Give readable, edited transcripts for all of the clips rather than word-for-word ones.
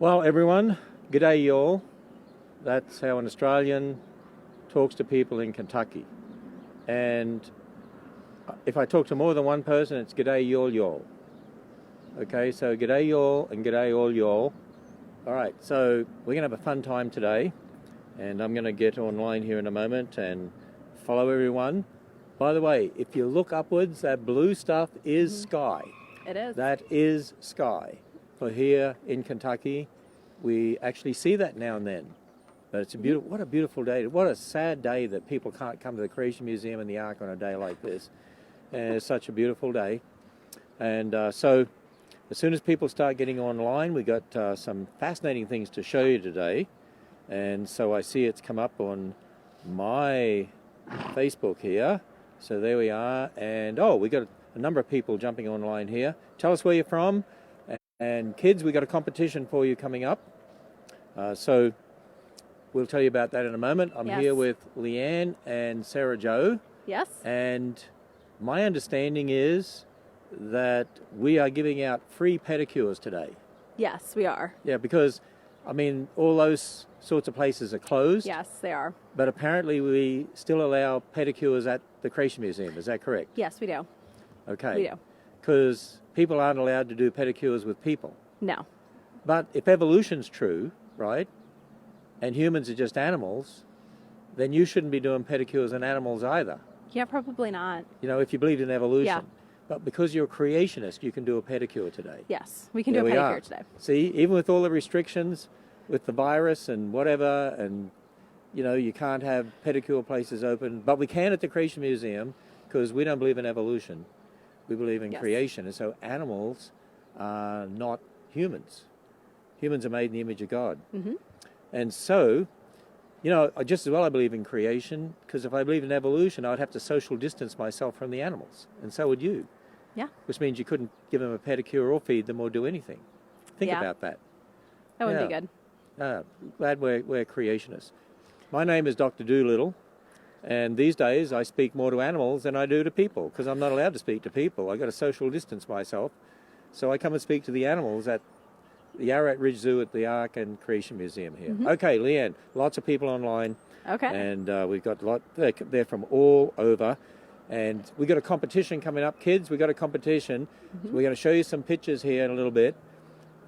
Well, everyone, g'day y'all. That's how an Australian talks to people in Kentucky. And if I talk to more than one person, it's g'day y'all. Okay, so g'day y'all and g'day all y'all. All right, so we're going to have a fun time today. And I'm going to get online here in a moment and follow everyone. By the way, if you look upwards, that blue stuff is sky. It is. That is sky. For here in Kentucky, we actually see that now and then. But it's a beautiful, what a beautiful day. What a sad day that people can't come to the Creation Museum and the Ark on a day like this. And it's such a beautiful day. And so as soon as people start getting online, we got some fascinating things to show you today. And so I see it's come up on my Facebook here. So there we are. And we got a number of people jumping online here. Tell us where you're from. And kids, we got a competition for you coming up. So we'll tell you about that in a moment. I'm here with Leanne and Sarah Jo. Yes. And my understanding is that we are giving out free pedicures today. Yes, we are. Yeah, because, I mean, all those sorts of places are closed. Yes, they are. But apparently we still allow pedicures at the Creation Museum. Is that correct? Yes, we do. Okay. We do. Because people aren't allowed to do pedicures with people. No. But if evolution's true, right, and humans are just animals, then you shouldn't be doing pedicures on animals either. Yeah, probably not. You know, if you believed in evolution. Yeah. But because you're a creationist, you can do a pedicure today. Yes, we can do a pedicure today. See, even with all the restrictions with the virus and whatever, and, you know, you can't have pedicure places open, but we can at the Creation Museum because we don't believe in evolution. We believe in creation, and so animals are not humans. Humans are made in the image of God. Mm-hmm. And so, you know, just as well I believe in creation, because if I believe in evolution, I'd have to social distance myself from the animals, and so would you. Yeah. Which means you couldn't give them a pedicure or feed them or do anything. Think about that. That would be good. Glad we're creationists. My name is Dr. Doolittle. And these days, I speak more to animals than I do to people, because I'm not allowed to speak to people. I've got to social distance myself. So I come and speak to the animals at the Ararat Ridge Zoo at the Ark and Creation Museum here. Mm-hmm. Okay, Leanne, lots of people online. Okay. And we've got they're from all over. And we've got a competition coming up. Kids, we've got a competition. Mm-hmm. So we're going to show you some pictures here in a little bit.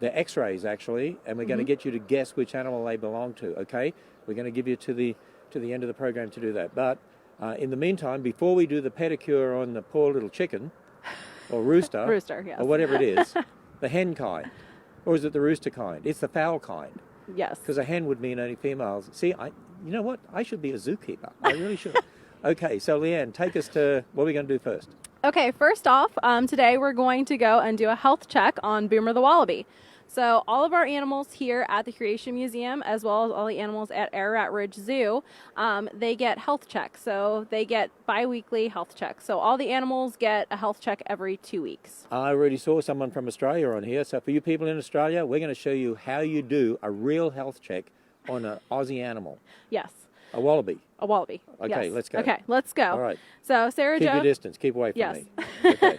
They're x-rays, actually, and we're going to get you to guess which animal they belong to, okay? We're going to give you to the end of the program to do that. But in the meantime, before we do the pedicure on the poor little chicken, or rooster, yes. or whatever it is, the hen kind, or is it the rooster kind? It's the fowl kind. Yes. Because a hen would mean only females. See, you know what? I should be a zookeeper. I really should. Okay, so Leanne, take us to what are we going to do first? Okay, first off, today we're going to go and do a health check on Boomer the Wallaby. So all of our animals here at the Creation Museum, as well as all the animals at Ararat Ridge Zoo, they get health checks. So they get bi-weekly health checks. So all the animals get a health check every 2 weeks. I already saw someone from Australia on here. So for you people in Australia, we're going to show you how you do a real health check on an Aussie animal. Yes. A wallaby. A wallaby. Okay, yes. Let's go. Okay, let's go. All right. So Sarah Jo. Keep your distance. Keep away from me. Okay.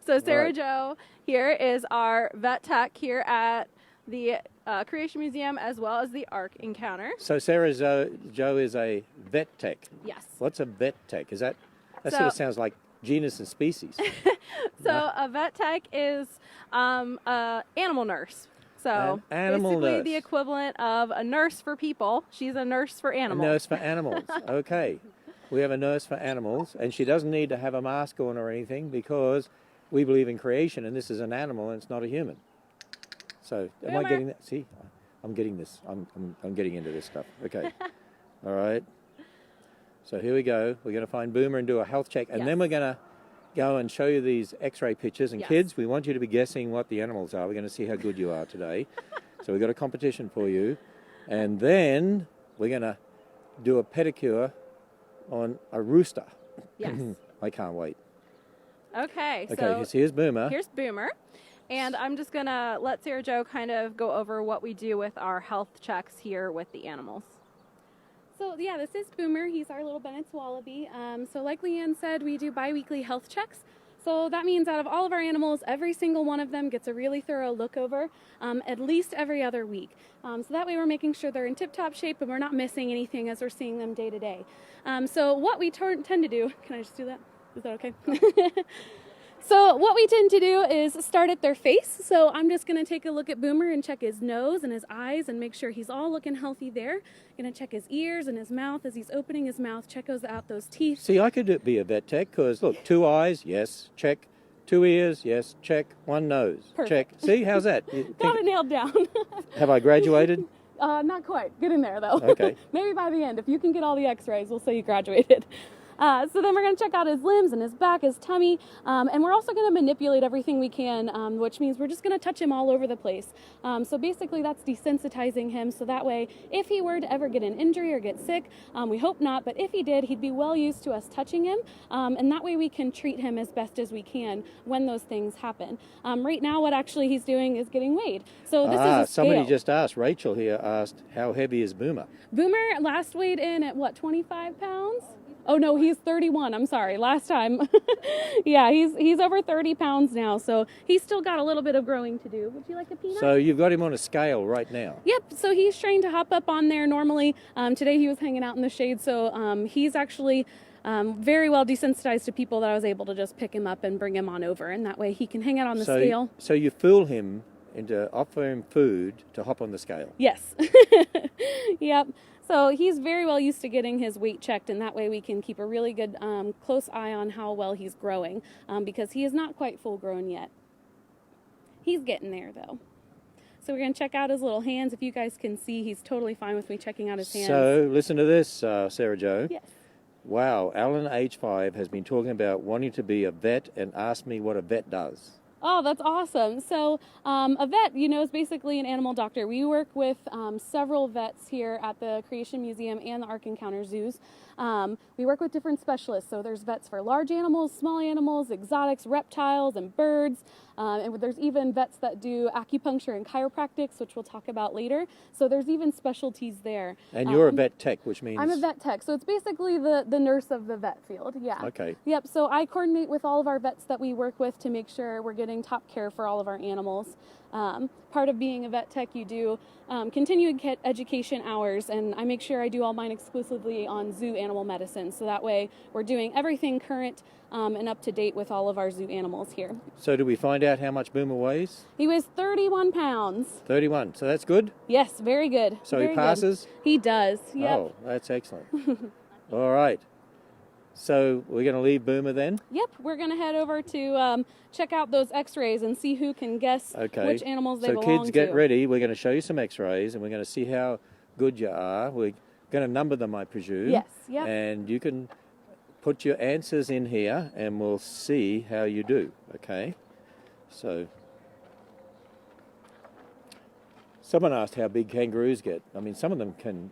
So Sarah Jo here is our vet tech here at the Creation Museum as well as the Ark Encounter. So Sarah Jo is a vet tech. Yes. What's a vet tech? That sort of sounds like genus and species. A vet tech is an animal nurse. So basically the equivalent of a nurse for people. She's a nurse for animals. A nurse for animals. Okay. We have a nurse for animals, and she doesn't need to have a mask on or anything because we believe in creation, and this is an animal and it's not a human. So am I getting that? See, I'm getting this. I'm getting into this stuff. Okay. All right. So here we go. We're going to find Boomer and do a health check, and then we're going to go and show you these x-ray pictures. And kids, we want you to be guessing what the animals are. We're going to see how good you are today. So we've got a competition for you. And then we're going to do a pedicure on a rooster. Yes. I can't wait. Okay, so here's Boomer. Here's Boomer. And I'm just going to let Sarah Jo kind of go over what we do with our health checks here with the animals. So yeah, this is Boomer. He's our little Bennett's Wallaby. So like Leanne said, we do bi-weekly health checks. So that means out of all of our animals, every single one of them gets a really thorough look over at least every other week. So that way we're making sure they're in tip-top shape and we're not missing anything as we're seeing them day to day. So what we tend to do, can I just do that? Is that okay? So what we tend to do is start at their face. So I'm just going to take a look at Boomer and check his nose and his eyes and make sure he's all looking healthy there. Going to check his ears and his mouth as he's opening his mouth. Check out those teeth. See, I could be a vet tech because, look, 2 eyes, yes, check. 2 ears, yes, check. 1 nose, Perfect. check. See, how's that? Got it nailed down. Have I graduated? Not quite. Get in there, though. Okay. Maybe by the end, if you can get all the x-rays, we'll say you graduated. So then we're going to check out his limbs and his back, his tummy, and we're also going to manipulate everything we can, which means we're just going to touch him all over the place. So basically that's desensitizing him, so that way if he were to ever get an injury or get sick, we hope not, but if he did, he'd be well used to us touching him, and that way we can treat him as best as we can when those things happen. Right now what actually he's doing is getting weighed. So this is a scale. Somebody just asked, Rachel here asked, how heavy is Boomer? Boomer last weighed in at what, 25 pounds? Oh no, he's 31. I'm sorry. Last time. Yeah, he's over 30 pounds now, so he's still got a little bit of growing to do. Would you like a peanut? So you've got him on a scale right now. Yep, so he's trained to hop up on there normally. Today he was hanging out in the shade, so he's actually very well desensitized to people that I was able to just pick him up and bring him on over, and that way he can hang out on the scale. So you fool him into offer him food to hop on the scale. Yes. Yep. So he's very well used to getting his weight checked, and that way we can keep a really good close eye on how well he's growing, because he is not quite full grown yet. He's getting there though. So we're going to check out his little hands. If you guys can see, he's totally fine with me checking out his hands. So listen to this, Sarah Jo. Yes. Wow, Alan, age 5, has been talking about wanting to be a vet and asked me what a vet does. Oh, that's awesome. So a vet, is basically an animal doctor. We work with several vets here at the Creation Museum and the Ark Encounter zoos. We work with different specialists. So there's vets for large animals, small animals, exotics, reptiles, and birds. And there's even vets that do acupuncture and chiropractics, which we'll talk about later. So there's even specialties there. And you're a vet tech, which means... I'm a vet tech. So it's basically the nurse of the vet field. Yeah. Okay. Yep. So I coordinate with all of our vets that we work with to make sure we're getting top care for all of our animals. Part of being a vet tech, you do continuing education hours, and I make sure I do all mine exclusively on zoo animal medicine. So that way we're doing everything current and up to date with all of our zoo animals here. So do we find out how much Boomer weighs? He weighs 31 pounds. 31. So that's good? Yes, very good. So very he passes? Good. He does. Yep. Oh, that's excellent. All right. So we're going to leave Boomer then? Yep, we're going to head over to check out those x-rays and see who can guess which animals they belong to. So kids, get ready. We're going to show you some x-rays and we're going to see how good you are. We're going to number them, I presume. Yes, yep. And you can put your answers in here and we'll see how you do, okay? So, someone asked how big kangaroos get. I mean, some of them can,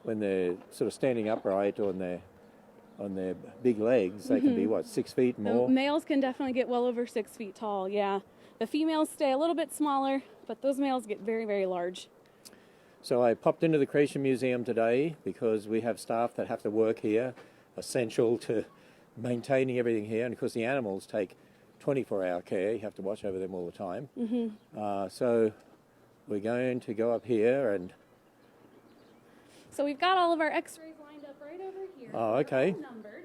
when they're sort of standing upright on their big legs, they can be, 6 feet and more? The males can definitely get well over 6 feet tall, yeah. The females stay a little bit smaller, but those males get very, very large. So I popped into the Creation Museum today because we have staff that have to work here, essential to maintaining everything here. And of course the animals take 24-hour care. You have to watch over them all the time. So we're going to go up here and... So we've got all of our x-rays lined up right over here. Oh, okay. They're all numbered.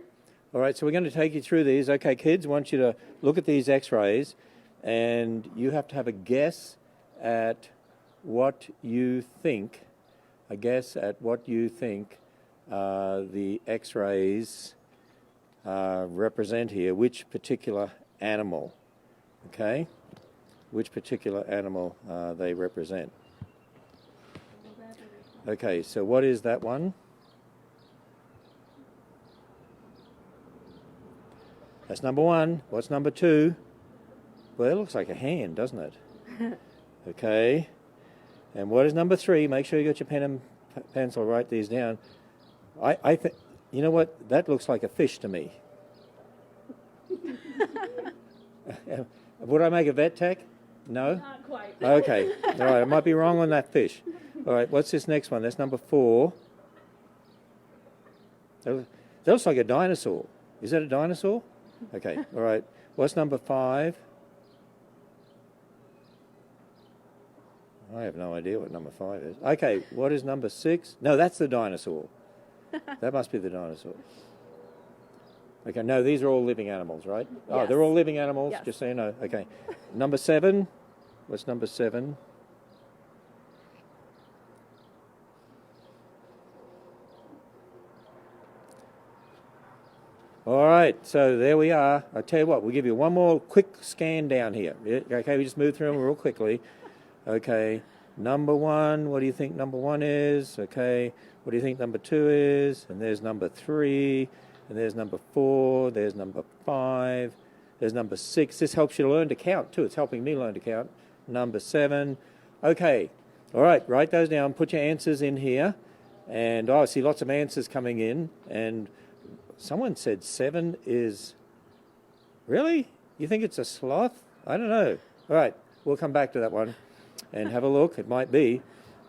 All right, so we're going to take you through these. Okay, kids, I want you to look at these x-rays and you have to have a guess at what you think, the x-rays represent here, which particular animal, okay? Which particular animal they represent. Okay, so what is that one? That's number 1. What's number 2? Well, it looks like a hand, doesn't it? Okay. And what is number 3? Make sure you got your pen and pencil, write these down. I think, you know what? That looks like a fish to me. Would I make a vet tech? No? Not quite. Okay. All right, I might be wrong on that fish. All right, what's this next one? That's number 4. That looks like a dinosaur. Is that a dinosaur? Okay, all right. What's number 5? I have no idea what number 5 is. Okay, what is number 6? No, that's the dinosaur. That must be the dinosaur. Okay, no, these are all living animals, right? Oh, Yes. they're all living animals, Yes. just so you know. Okay. Number 7. What's number 7? All right, so there we are. I'll tell you what, we'll give you one more quick scan down here. Yeah, okay, we just move through them real quickly. Okay, number 1, what do you think number 1 is? Okay, what do you think number 2 is? And there's number 3, and there's number 4, there's number 5, there's number 6. This helps you to learn to count too. It's helping me learn to count. Number 7. Okay, all right, write those down. Put your answers in here. And I see lots of answers coming in. And someone said 7 is... Really? You think it's a sloth? I don't know. All right, we'll come back to that one and have a look. It might be.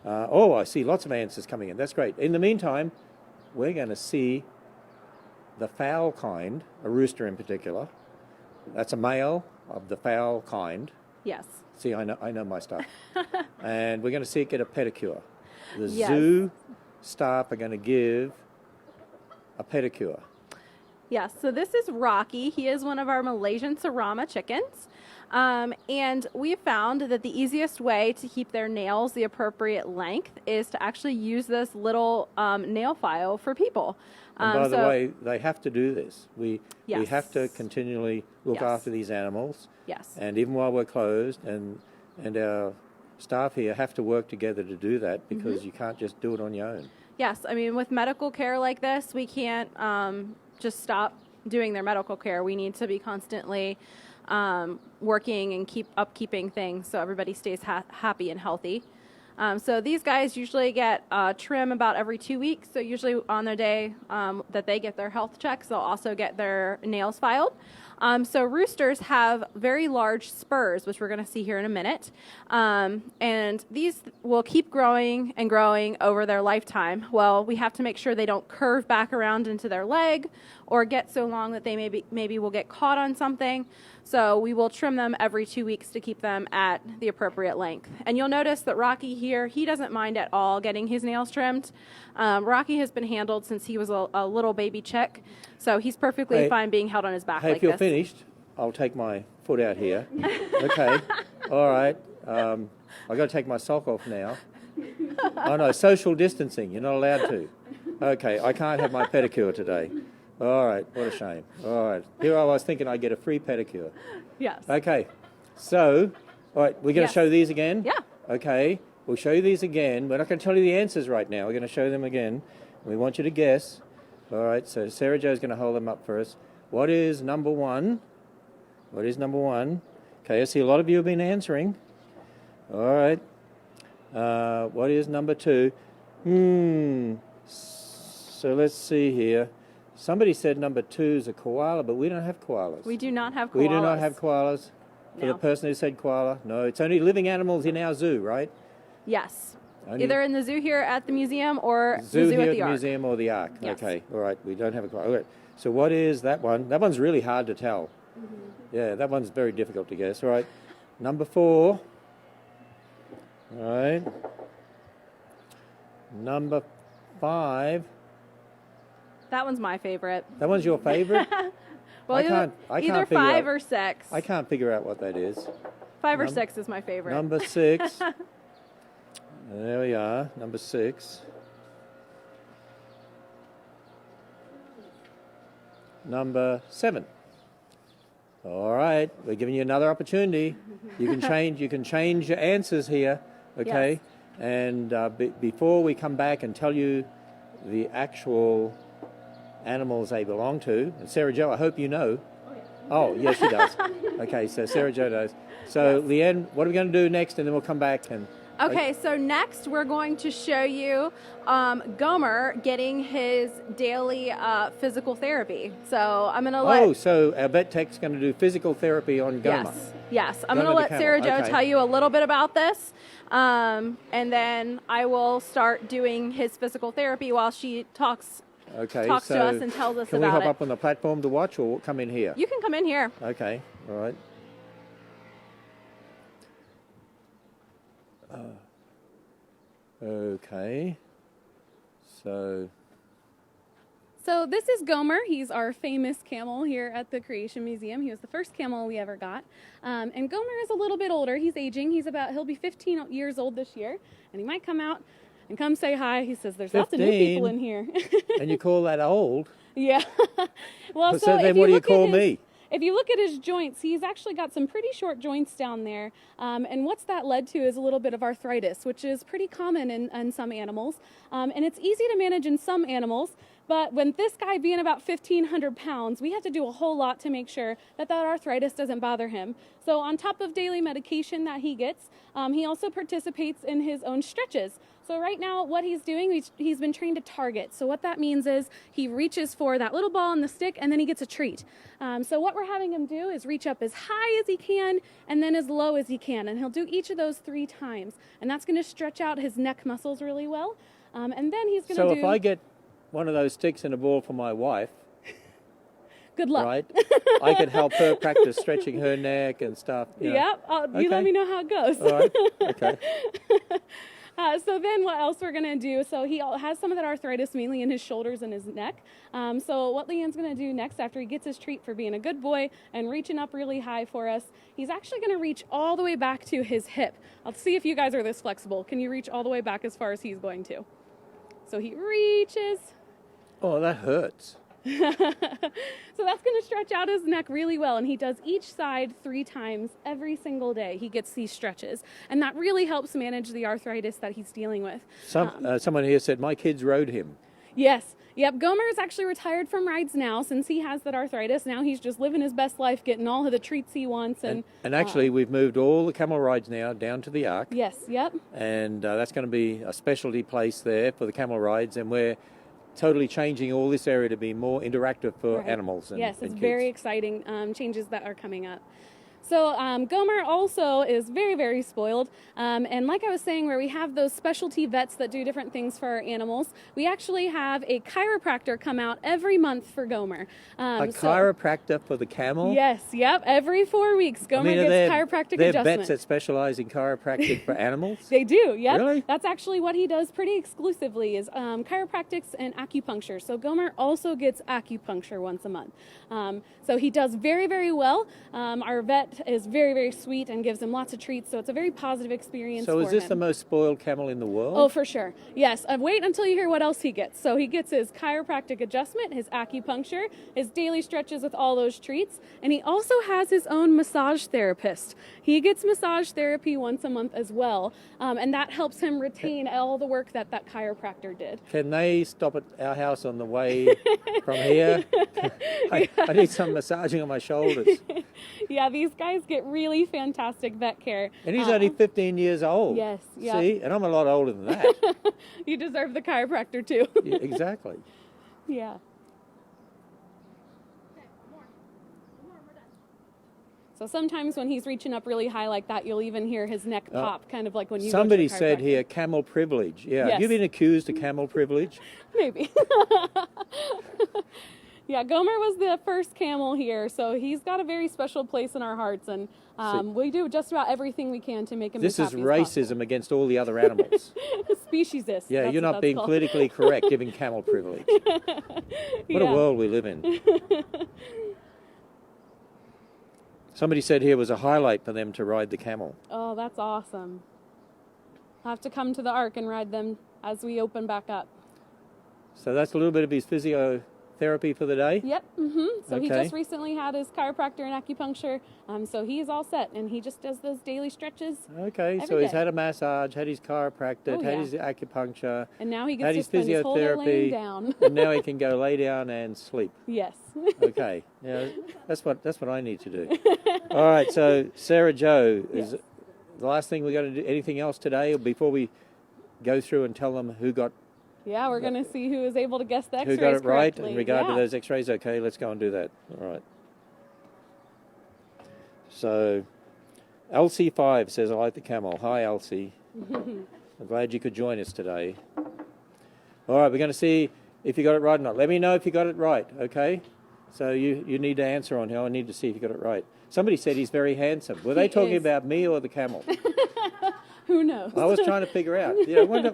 I see lots of answers coming in. That's great. In the meantime, we're going to see the fowl kind, a rooster in particular. That's a male of the fowl kind. Yes. See, I know my stuff. And we're going to see it get a pedicure. The Yes. zoo staff are going to give a pedicure. Yes, so this is Rocky. He is one of our Malaysian Serama chickens. And we found that the easiest way to keep their nails the appropriate length is to actually use this little nail file for people. And by the way, they have to do this. We Yes. have to continually look Yes. after these animals. Yes. And even while we're closed, and our staff here have to work together to do that, because you can't just do it on your own. Yes, I mean, with medical care like this, we can't just stop doing their medical care. We need to be constantly working and upkeeping things so everybody stays happy and healthy. So these guys usually get trim about every 2 weeks. So usually on their day that they get their health checks, they'll also get their nails filed. So roosters have very large spurs, which we're going to see here in a minute. And these will keep growing and growing over their lifetime. Well, we have to make sure they don't curve back around into their leg or get so long that they maybe will get caught on something. So we will trim them every 2 weeks to keep them at the appropriate length. And you'll notice that Rocky here, he doesn't mind at all getting his nails trimmed. Rocky has been handled since he was a little baby chick. So he's perfectly fine being held on his back Hey, like if you're this. finished, I'll take my foot out here. Okay. All right. I've got to take my sock off now. Oh, no, social distancing. You're not allowed to. Okay, I can't have my pedicure today. All right, what a shame. All right, here I was thinking I'd get a free pedicure. Yes. Okay, so, all right, we're going to Yes. show these again? Yeah. Okay, we'll show you these again. We're not going to tell you the answers right now. We're going to show them again. We want you to guess. All right, so Sarah Jo's going to hold them up for us. What is number 1? What is number 1? Okay, I see a lot of you have been answering. All right. What is number 2? So let's see here. Somebody said number 2 is a koala, but we don't have koalas. We do not have koalas. We do not have koalas. For No. the person who said koala, no, it's only living animals in our zoo, right? Yes. Only Either in the zoo here at the museum or zoo the zoo here at at the the Ark. museum or the Ark. Yes. Okay, all right, we don't have a koala. Okay. So what is that one? That one's really hard to tell. Yeah, that one's very difficult to guess. All right, number 4. All right. Number 5. That one's my favorite. That one's your favorite? Well, I can't either figure 5 out- or 6. I can't figure out what that is. 5 or 6 is my favorite. Number 6. There we are, number 6. Number 7. All right, we're giving you another opportunity. You can change your answers here, okay? Yes. And before we come back and tell you the actual animals they belong to, and Sarah Jo, I hope you know. Oh, yes, she does. Okay, so Sarah Jo knows. So, Leanne, what are we going to do next? And then we'll come back and... Okay, so next we're going to show you Gomer getting his daily physical therapy. So I'm going to let... Oh, so our vet tech's going to do physical therapy on Gomer. Yes. I'm Gomer going to the let camel. Sarah Jo Okay. tell you a little bit about this. And then I will start doing his physical therapy while she talks Okay, talks so to us and tells us can we about hop it. up on the platform to watch, or come in here? You can come in here. Okay, all right. Okay, so So this is Gomer. He's our famous camel here at the Creation Museum. He was the first camel we ever got. And Gomer is a little bit older. He's aging. He'll be 15 years old this year. And he might come out and come say hi. He says there's lots of new people 15? in here. and you call that old? Yeah. Well, So then if what do you look at call his- me? If you look at his joints, he's actually got some pretty short joints down there. And what's that led to is a little bit of arthritis, which is pretty common in some animals. And it's easy to manage in some animals. But when this guy being about 1,500 pounds, we have to do a whole lot to make sure that arthritis doesn't bother him. So on top of daily medication that he gets, he also participates in his own stretches. So right now what he's doing, he's been trained to target. So what that means is he reaches for that little ball on the stick and then he gets a treat. So what we're having him do is reach up as high as he can and then as low as he can. And he'll do each of those 3 times. And that's going to stretch out his neck muscles really well. And then he's going to So do... if I get one of those sticks and a ball for my wife, Good luck. right, I could help her practice stretching her neck and stuff. You know. Yep. You let Okay. me know how it goes. All right, okay. So then what else we're going to do, so he has some of that arthritis mainly in his shoulders and his neck. So what Leanne's going to do next after he gets his treat for being a good boy and reaching up really high for us, he's actually going to reach all the way back to his hip. I'll see if you guys are this flexible. Can you reach all the way back as far as he's going to? So he reaches. Oh, that hurts. So that's going to stretch out his neck really well, and he does each side 3 times every single day. He gets these stretches, and that really helps manage the arthritis that he's dealing with. Someone here said my kids rode him. Yes. Yep. Gomer is actually retired from rides now since he has that arthritis. Now he's just living his best life, getting all of the treats he wants. And actually, we've moved all the camel rides now down to the Ark. yes. Yep. And that's going to be a specialty place there for the camel rides, and we're totally changing all this area to be more interactive for Right. animals and Yes, and it's kids. very exciting changes that are coming up. So Gomer also is very, very spoiled. And like I was saying, where we have those specialty vets that do different things for our animals, we actually have a chiropractor come out every month for Gomer. A chiropractor for the camel? Yes, yep. Every 4 weeks, Gomer are gets chiropractic they're adjustment. vets that specialize in chiropractic for animals? They do, yep. Really? That's actually what he does pretty exclusively is chiropractics and acupuncture. So Gomer also gets acupuncture once a month. So he does very, very well. Our vet is very, very sweet and gives him lots of treats. So it's a very positive experience So for is this him. the most spoiled camel in the world? Oh, for sure. Yes. Wait until you hear what else he gets. So he gets his chiropractic adjustment, his acupuncture, his daily stretches with all those treats, and he also has his own massage therapist. He gets massage therapy once a month as well, and that helps him retain all the work that chiropractor did. Can they stop at our house on the way from here? I need some massaging on my shoulders. Yeah, these guys get really fantastic vet care. And he's only 15 years old. Yes, yeah. See? And I'm a lot older than that. You deserve the chiropractor too. Yeah, exactly. Yeah. So sometimes when he's reaching up really high like that, you'll even hear his neck pop, kind of like when you Somebody go to a said chiropractor. here, camel privilege. Yeah. Yes. Have you been accused of camel privilege? Maybe. Yeah, Gomer was the first camel here, so he's got a very special place in our hearts, and we do just about everything we can to make him This as is happy as racism against all the other animals. possible. Speciesist. Yeah, that's you're what not that's being called. politically correct giving camel privilege. What Yeah. a world we live in. Somebody said here was a highlight for them to ride the camel. Oh, that's awesome. I'll have to come to the Ark and ride them as we open back up. So that's a little bit of his physiotherapy for the day. Yep. So he Okay. just recently had his chiropractor and acupuncture, so he's all set, and he just does those daily stretches. Okay, so Every he's day. had a massage, had his chiropractor, Oh, had yeah. his acupuncture, And now he had gets to his spend his whole day laying physiotherapy, down. and now he can go lay down and sleep. Yes. Okay, yeah, that's what I need to do. All right, so Sarah Jo, is Yes. the last thing we got to do anything else today, or before we go through and tell them who got Yeah, we're going to see who is able to guess the who X-rays got it right correctly. in regard to Yeah. those X-rays? Okay, let's go and do that. All right. So, LC5 says, I like the camel. Hi, Elsie. I'm glad you could join us today. All right, we're going to see if you got it right or not. Let me know if you got it right, okay? So you need to answer on here. I need to see if you got it right. Somebody said he's very handsome. Were they talking about me or the camel? Who knows? I was trying to figure out. Yeah, wonder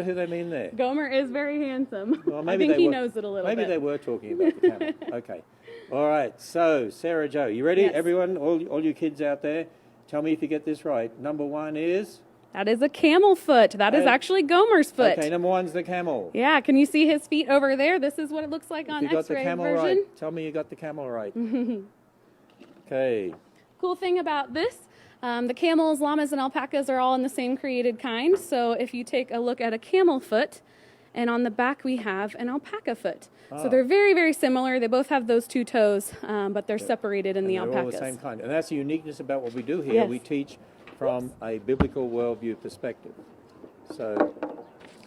who they mean there. Gomer is very handsome. Well, I think he knows it a little bit. Maybe they were talking about the camel. Okay. All right. So, Sarah Jo, you ready? Yes. Everyone, all you kids out there, tell me if you get this right. Number one is? That is a camel foot. That is actually Gomer's foot. Okay, number one's the camel. Yeah, can you see his feet over there? This is what it looks like on If you got the X-ray camel version. right, tell me you got the camel right. Okay. Cool thing about this, the camels, llamas, and alpacas are all in the same created kind. So if you take a look at a camel foot, and on the back we have an alpaca foot. So they're very, very similar. They both have those two toes, but they're separated in the They're alpacas. all the same kind. And that's the uniqueness about what we do here. Yes. We teach from a biblical worldview perspective. So,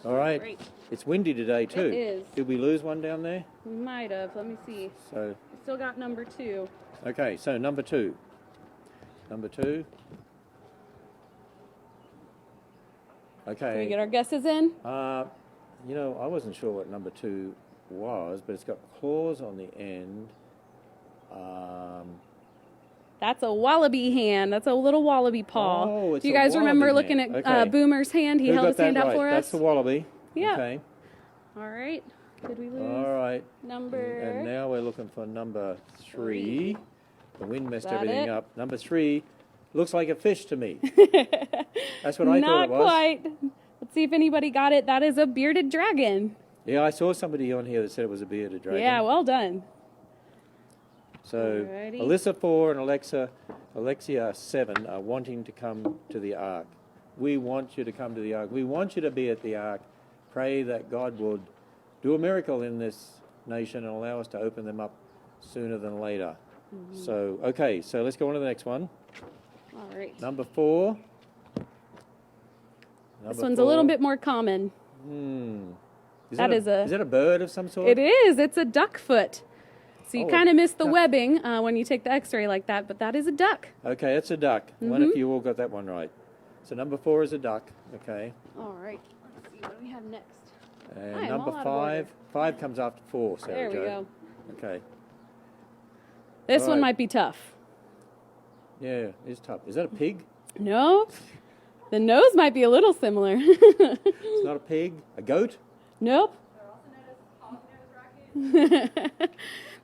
all right. Great. It's windy today too. It is. Did we lose one down there? We might have. Let me see. So, We still got number 2. okay, so number two. Number two. Can we Okay. get our guesses in? You know, I wasn't sure what number two was, but it's got claws on the end. That's a wallaby hand. That's a little wallaby paw. Oh, it's Do you a guys remember wallaby looking hand. at Okay. Boomer's hand? He Who held got his hand that out right? for That's us. the wallaby. Yeah. Okay. All right. Did we lose All right. number? And now we're looking for number 3. The wind messed that everything it? up. Number 3 looks like a fish to me. That's what I thought Not it was. quite. Let's see if anybody got it. That is a bearded dragon. Yeah, I saw somebody on here that said it was a bearded dragon. Yeah, well done. So Alrighty. Alyssa 4 and Alexia 7 are wanting to come to the ark. We want you to come to the ark. We want you to be at the ark. Pray that God would do a miracle in this nation and allow us to open them up sooner than later. So, okay, so let's go on to the next one. All right. Number 4. This one's a little bit more common. Is Is that a bird of some sort? It is. It's a duck foot. So you Oh, kind of miss the duck. webbing when you take the X-ray like that, but that is a duck. Okay, it's a duck. One of you all got that one right. So number 4 is a duck. Okay. All right. Let's see what do we have next. And I am number all out of order. 5 comes after 4, Sarah There we Jo. go. Okay. This one Right. might be tough. Yeah, it's tough. Is that a pig? No. The nose might be a little similar. It's not a pig. A goat? Nope.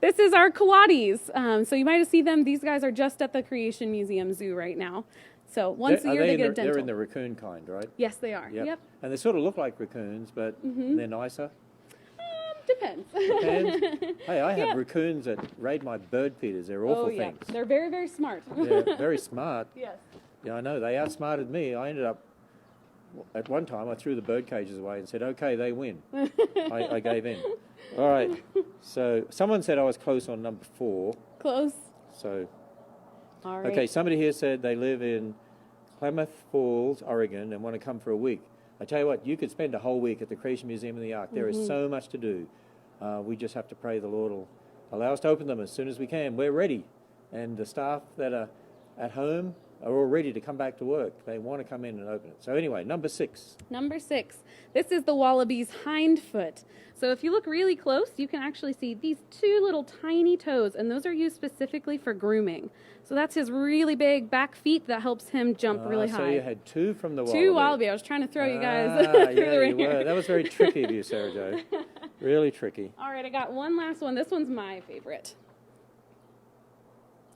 This is our coatis. So you might have seen them. These guys are just at the Creation Museum Zoo right now. So once a year they get a dental. They're in the raccoon kind, right? Yes, they are. Yep. And they sort of look like raccoons, but they're nicer. Depends. Depends. Hey, I have Yeah. raccoons that raid my bird feeders. They're awful Oh, yeah. things. They're very, very smart. They're very smart. Yes. Yeah, I know. They outsmarted me. I ended up, at one time, I threw the bird cages away and said, okay, they win. I gave in. All right. So someone said I was close on number 4. Close. So, All right. okay, somebody here said they live in Klamath Falls, Oregon, and want to come for a week. I tell you what, you could spend a whole week at the Creation Museum of the Ark. There is so much to do. We just have to pray the Lord will allow us to open them as soon as we can. We're ready. And the staff that are at home are all ready to come back to work. They want to come in and open it. So anyway, number 6. Number 6. This is the wallaby's hind foot. So if you look really close, you can actually see these 2 little tiny toes, and those are used specifically for grooming. So that's his really big back feet that helps him jump really high. So you had 2 from the wallaby. 2 wallaby. I was trying to throw you guys Ah, through yeah, the you ringer. were. That was very tricky of you, Sarah Jo. Really tricky. All right, I got one last one. This one's my favorite.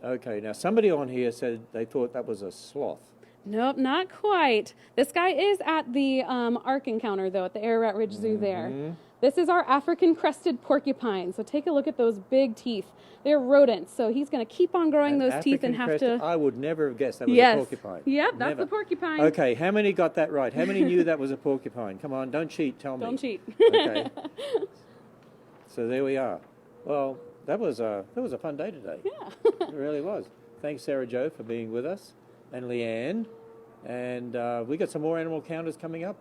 Okay, now somebody on here said they thought that was a sloth. Nope, not quite. This guy is at the Ark Encounter, though, at the Ararat Ridge Zoo there. This is our African crested porcupine. So take a look at those big teeth. They're rodents, so he's going to keep on growing those teeth and have to... I would never have guessed that was a Yes. porcupine. Yep, that's Never. the porcupine. Okay, how many got that right? How many knew that was a porcupine? Come on, don't cheat, tell me. Don't cheat. Okay. So there we are. Well, that was a fun day today. Yeah. It really was. Thanks, Sarah Jo, for being with us, and Leanne. And we got some more animal counters coming up.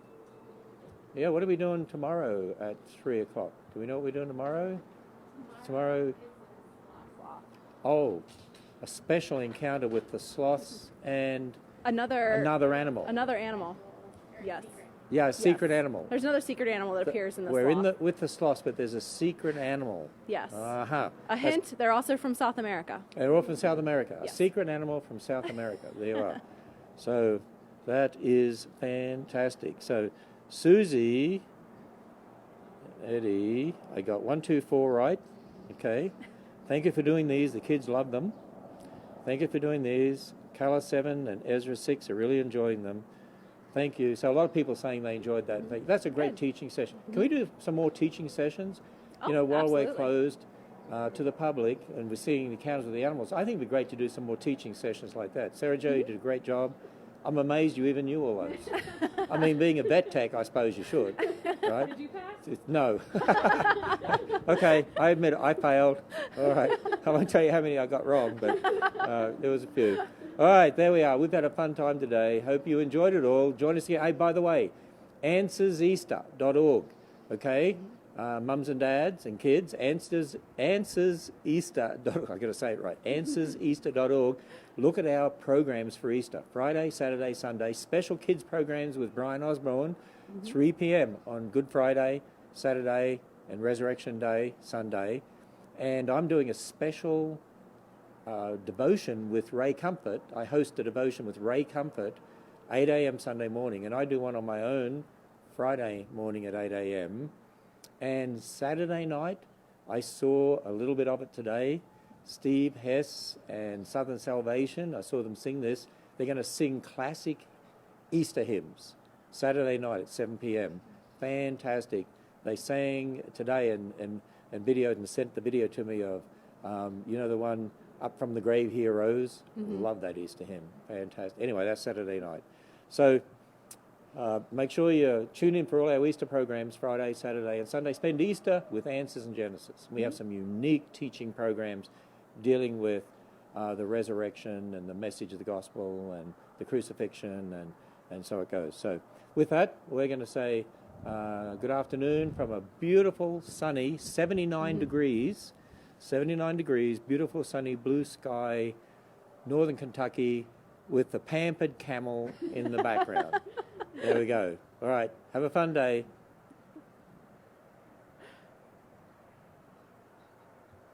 Yeah, what are we doing tomorrow at 3 o'clock? Do we know what we're doing tomorrow? Tomorrow. Oh, a special encounter with the sloths and Another another animal. Another animal. Yes. Yeah, a secret Yes. animal. There's another secret animal that appears in the We're sloth. with the sloths, but there's a secret animal. Yes. Uh-huh. A hint, they're also from South America. They're all from South America. Yes. A secret animal from South America. There you are. So that is fantastic. So Susie, Eddie, I got 1, 2, 4 right. Okay. Thank you for doing these. The kids love them. Thank you for doing these. Carla 7 and Ezra 6 are really enjoying them. Thank you. So a lot of people saying they enjoyed that. That's a great Good. teaching session. Can we do some more teaching sessions? Oh, While we're absolutely. closed to the public and we're seeing the encounters with the animals, I think it'd be great to do some more teaching sessions like that. Sarah Jo, you did a great job. I'm amazed you even knew all those. I mean, being a vet tech, I suppose you should, right? Did you pass? No. Okay, I admit it, I failed. All right, I won't tell you how many I got wrong, but there was a few. All right, there we are. We've had a fun time today. Hope you enjoyed it all. Join us here. Hey, by the way, answerseaster.org, okay? Mums and dads and kids, answerseaster.org. I've got to say it right. Answerseaster.org. Look at our programs for Easter. Friday, Saturday, Sunday. Special kids programs with Brian Osborne. 3 p.m. on Good Friday, Saturday, and Resurrection Day, Sunday. And I'm doing a special devotion with Ray Comfort. I host a devotion with Ray Comfort, 8 a.m. Sunday morning. And I do one on my own Friday morning at 8 a.m. And Saturday night, I saw a little bit of it today. Steve Hess and Southern Salvation, I saw them sing this. They're going to sing classic Easter hymns Saturday night at 7 p.m. Fantastic. They sang today and videoed and sent the video to me of, the one, Up From the Grave He Arose. Love that Easter hymn. Fantastic. Anyway, that's Saturday night. So make sure you tune in for all our Easter programs, Friday, Saturday, and Sunday. Spend Easter with Answers in Genesis. We have some unique teaching programs dealing with the resurrection and the message of the gospel and the crucifixion, and so it goes. So with that, we're going to say good afternoon from a beautiful, sunny, 79 degrees, beautiful, sunny, blue sky, northern Kentucky, with the pampered camel in the background. There we go. All right. Have a fun day.